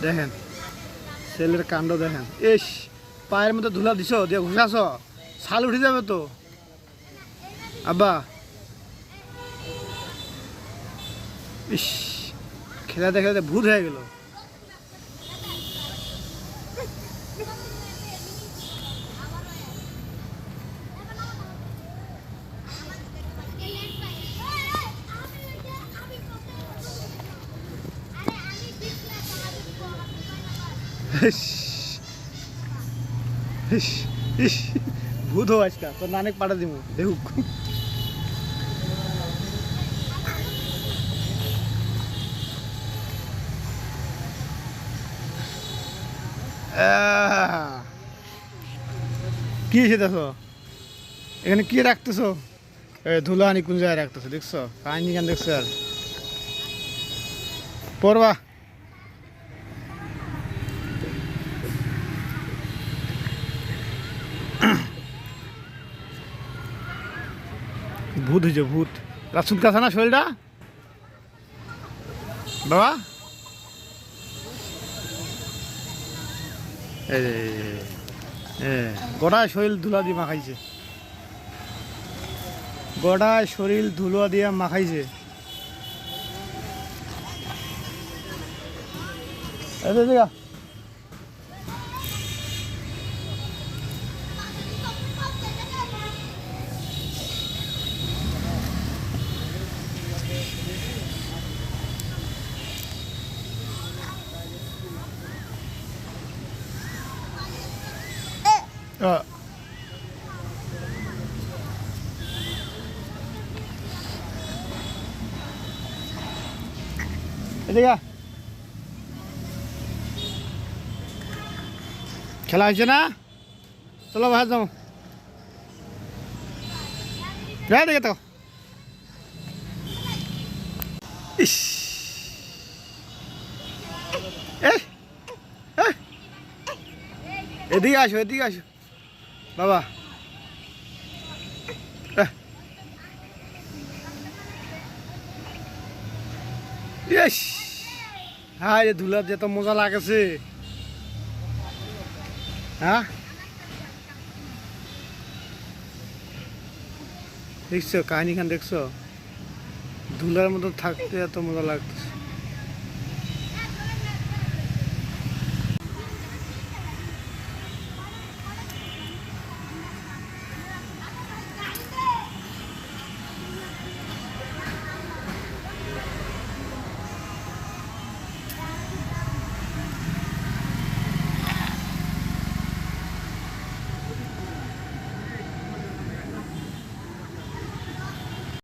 দেখেন ছেলের কাণ্ড দেখেন। ইস, পায়ের মধ্যে ধুলা দিছ, দিয়ে ঘুষাছ, ছাল উঠে যাবে তো। আব্বা, ইস, খেলাতে খেলাতে ভূত হয়ে গেল। ভূত হো আজকা তোর নানেক পাঠা দিব দেখুক। কি সেটাছ এখানে কি রাখতেছ? ধুলা আনি কোন জায়গায় রাখতেছ দেখছো? কাহিনী কেন দেখছো? আর পড়বা ভূত হয়েছে ভূত। রাসুন কাছে না শরীরটা বাবা। গোড়ায় শরীর ধুলা দিয়ে মাখাইছে, গোড়ায় শরীর ধুলা দিয়ে মাখাইছে। এদিকে খেলা হয়েছে না? চলো বাহার যাও। দেখে তো ইস, এদিকে আসো, এদিকে আসো বাবা। ইস, হ্যাঁ রে ধুলা যে তো মজা লাগেছে। হ্যাঁ দেখছো কাহিনী খান, দেখছো ধুলার মতো থাকতে এত মজা লাগতেছে।